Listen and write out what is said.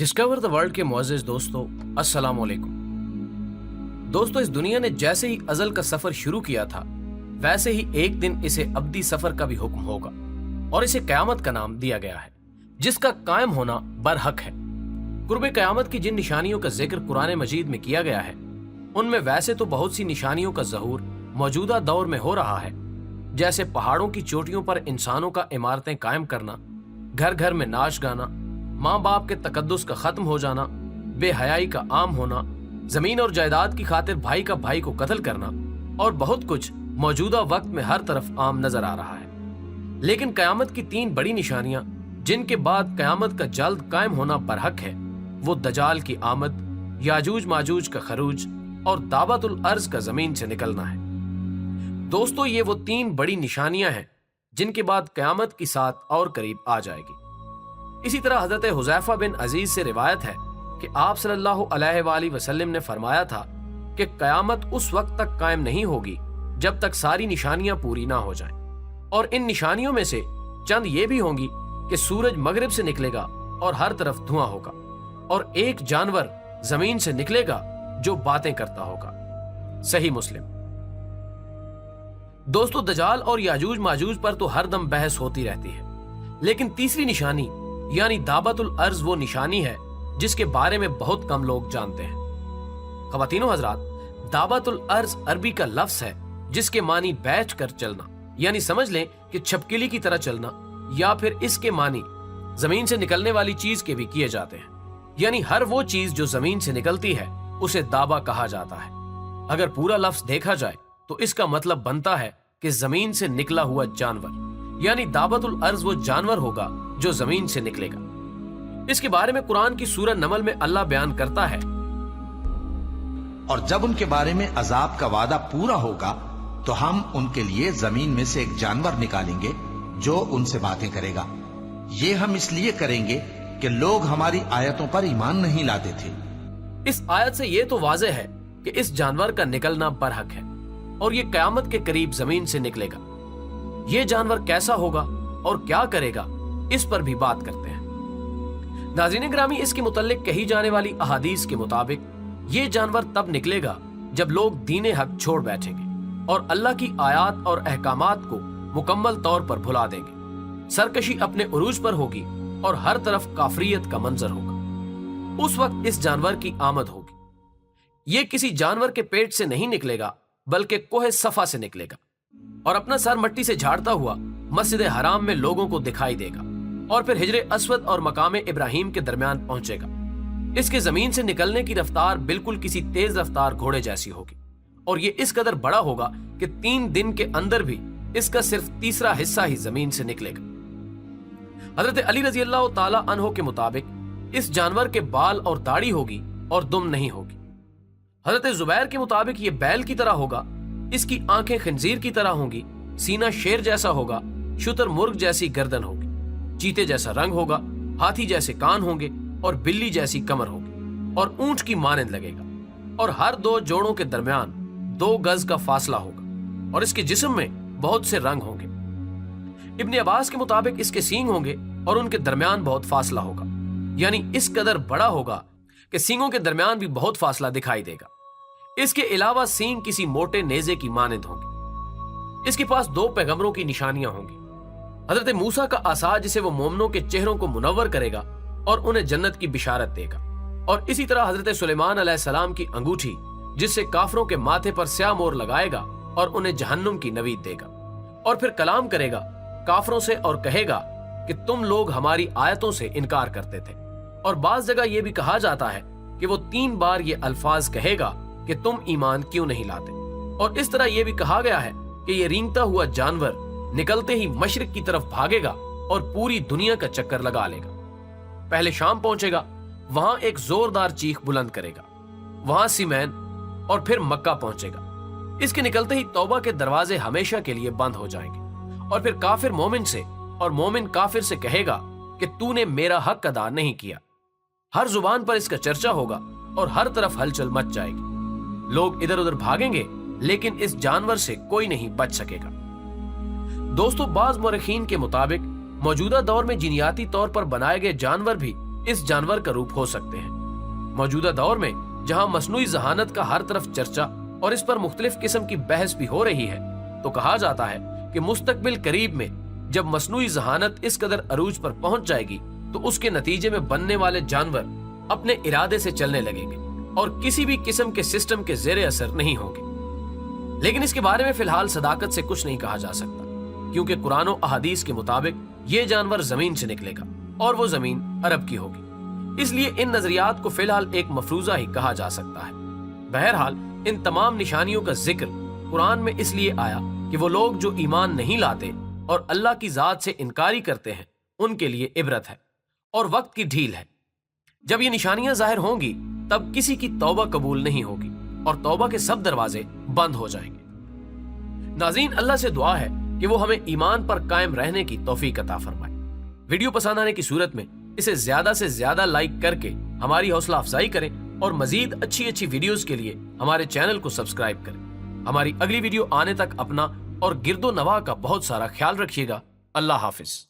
Discover the world के मुअज़्ज़िज़ दोस्तों, अस्सलाम वालेकुम। दोस्तों, इस दुनिया ने जैसे ही अज़ल का सफर शुरू किया था, वैसे ही एक दिन इसे अब्दी सफर का भी हुक्म होगा और इसे क़यामत का नाम दिया गया है, जिसका कायम होना बरहक है। कुर्बे क़यामत की जिन निशानियों का जिक्र कुरान मजीद में किया गया है, उनमें वैसे तो बहुत सी निशानियों का ज़हूर मौजूदा दौर में हो रहा है, जैसे पहाड़ों की चोटियों पर इंसानों का इमारतें कायम करना, घर घर में नाच गाना, माँ बाप के तकद्दुस का खत्म हो जाना, बेहयाई का आम होना, जमीन और जायदाद की खातिर भाई का भाई को कत्ल करना और बहुत कुछ मौजूदा वक्त में हर तरफ आम नजर आ रहा है। लेकिन कयामत की तीन बड़ी निशानियां जिनके बाद कयामत का जल्द कायम होना बरहक है, वो दजाल की आमद, याजूज माजूज का खरूज और दावतुल अर्ज का जमीन से निकलना है। दोस्तों, ये वो तीन बड़ी निशानियां हैं जिनके बाद कयामत की साथ और करीब आ जाएगी। इसी तरह हजरत हुज़ैफा बिन अजीज से रिवायत है कि आप सल्लल्लाहु अलैहि वसल्लम ने फरमाया था कि कयामत उस वक्त तक कायम नहीं होगी जब तक सारी निशानियां पूरी ना हो जाएं। और इन निशानियों में से चंद ये भी होंगी कि सूरज मगरिब से निकलेगा और हर तरफ धुआं होगा, और एक जानवर जमीन से निकलेगा जो बातें करता होगा। सही मुस्लिम। दोस्तों, दजाल और याजूज माजूज पर तो हर दम बहस होती रहती है, लेकिन तीसरी निशानी यानी दावतुल अर्ज वो निशानी है जिसके बारे में बहुत कम लोग जानते हैं। ख़वातीनो हज़रात, दावतुल अर्ज अरबी का लफ्ज़ है जिसके मानी बैठ कर चलना, यानी समझ लें कि छपकिली की तरह चलना, या फिर इसके मानी जमीन से निकलने वाली चीज के भी किए जाते हैं, यानी हर वो चीज जो जमीन से निकलती है उसे दावा कहा जाता है। अगर पूरा लफ्ज़ देखा जाए तो इसका मतलब बनता है कि जमीन से निकला हुआ जानवर, यानी दावतुल अर्ज वो जानवर होगा जो जमीन से निकलेगा। इसके बारे में कुरान की सूरह नमल में अल्लाह बयान करता है, और जब उनके बारे में अजाब का वादा पूरा होगा तो हम उनके लिए जमीन में से एक जानवर निकालेंगे जो उनसे बातें करेगा। ये हम इसलिए करेंगे कि लोग हमारी आयतों पर ईमान नहीं लाते थे। इस आयत से ये तो वाज़ेह है कि इस जानवर का निकलना बरहक है और ये कयामत के करीब जमीन से निकलेगा। ये जानवर कैसा होगा और क्या करेगा, इस पर भी बात करते हैं। नाज़रीन ग्रामी, इसके मुतल्लिक कही जाने वाली अहादीस के मुताबिक ये जानवर तब निकलेगा जब लोग दीने हक छोड़ बैठेंगे और अल्लाह की आयात और अहकामात को मुकम्मल तौर पर भुला देंगे। सरकशी अपने उरूज पर होगी और हर तरफ काफरियत का मंजर होगा। उस वक्त इस जानवर की आमद होगी। ये किसी जानवर के पेट से नहीं निकलेगा, बल्कि कोहे सफा से निकलेगा और अपना सर मट्टी से झाड़ता हुआ मस्जिद हराम में लोगों को दिखाई देगा और फिर हिजरे अस्वद और मकाम इब्राहिम के दरमियान पहुंचेगा। इसके जमीन से निकलने की रफ्तार बिल्कुल किसी तेज रफ्तार घोड़े जैसी होगी और ये इस कदर बड़ा होगा कि 3 दिन के अंदर भी इसका सिर्फ तीसरा हिस्सा ही जमीन से निकलेगा। हजरत अली रजी अल्लाह ताला अन्हो के मुताबिक इस जानवर के बाल और दाढ़ी होगी और दुम नहीं होगी। हजरत जुबैर के मुताबिक ये बैल की तरह होगा, इसकी आंखें खंजीर की तरह होंगी, सीना शेर जैसा होगा, शुतर मुर्ग जैसी गर्दन होगी, चीते जैसा रंग होगा, हाथी जैसे कान होंगे और बिल्ली जैसी कमर होगी और ऊंट की मानंद लगेगा और हर 2 जोड़ों के दरमियान 2 गज का फासला होगा और इसके जिस्म में बहुत से रंग होंगे। इब्ने अब्बास के मुताबिक इसके सींग होंगे और उनके दरमियान बहुत फासला होगा, यानी इस कदर बड़ा होगा कि सींगों के दरमियान भी बहुत फासला दिखाई देगा। इसके अलावा सींग किसी मोटे नेजे की मानंद होंगे। इसके पास 2 पैगंबरों की निशानियां होंगी। हजरत मूसा का आसा जिसे वो मोमनों के चेहरों को मुनव्वर करेगा और उन्हें जन्नत की बिशारत देगा, और इसी तरह हजरत सुलेमान अलैहिस्सलाम की अंगूठी जिससे काफरों के माथे पर स्याह मोर लगाएगा और उन्हें जहन्नुम की नवीद देगा, और फिर कलाम करेगा काफरों से और कहेगा कि तुम लोग हमारी आयतों से इनकार करते थे। और बाज जगह यह भी कहा जाता है कि वो 3 बार ये अल्फाज कहेगा कि तुम ईमान क्यों नहीं लाते। और इस तरह यह भी कहा गया है कि ये रेंगता हुआ जानवर निकलते ही मशरिक की तरफ भागेगा और पूरी दुनिया का चक्कर लगा लेगा। पहले शाम पहुंचेगा, वहां एक जोरदार चीख बुलंद करेगा, वहां सीमैन और फिर मक्का पहुंचेगा। इसके निकलते ही तौबा के दरवाजे हमेशा के लिए बंद हो जाएंगे और फिर काफिर मोमिन से और मोमिन काफिर से कहेगा कि तूने मेरा हक अदा नहीं किया। हर जुबान पर इसका चर्चा होगा और हर तरफ हलचल मच जाएगी। लोग इधर उधर भागेंगे, लेकिन इस जानवर से कोई नहीं बच सकेगा। दोस्तों, बाज मौरखीन के मुताबिक मौजूदा दौर में जिनियाती तौर पर बनाए गए जानवर भी इस जानवर का रूप हो सकते हैं। मौजूदा दौर में जहां मसनूई ज़हानत का हर तरफ चर्चा और इस पर मुख्तलिफ किस्म की बहस भी हो रही है, तो कहा जाता है कि मुस्तकबिल करीब में जब मसनूई ज़हानत इस कदर अरूज पर पहुंच जाएगी तो उसके नतीजे में बनने वाले जानवर अपने इरादे से चलने लगेंगे और किसी भी किस्म के सिस्टम के जेरे असर नहीं होंगे। लेकिन इसके बारे में फिलहाल सदाकत से कुछ नहीं कहा जा सकता, क्योंकि कुरान और अहादीस के मुताबिक ये जानवर जमीन से निकलेगा और वो जमीन अरब की होगी। इसलिए इन नजरियात को फिलहाल एक मफरूजा ही कहा जा सकता है। बहरहाल इन तमाम निशानियों का जिक्र कुरान में इसलिए आया कि वो लोग जो ईमान नहीं लाते और अल्लाह की जात से इनकारी करते हैं, उनके लिए इबरत है और वक्त की ढील है। जब ये निशानियां जाहिर होंगी तब किसी की तौबा कबूल नहीं होगी और तौबा के सब दरवाजे बंद हो जाएंगे। नाज़रीन, अल्लाह से दुआ है कि वो हमें ईमान पर कायम रहने की तौफीक अता फरमाए। वीडियो पसंद आने की सूरत में इसे ज्यादा से ज्यादा लाइक करके हमारी हौसला अफजाई करें और मजीद अच्छी वीडियोस के लिए हमारे चैनल को सब्सक्राइब करें। हमारी अगली वीडियो आने तक अपना और गिरदो नवाह का बहुत सारा ख्याल रखिएगा। अल्लाह हाफिज।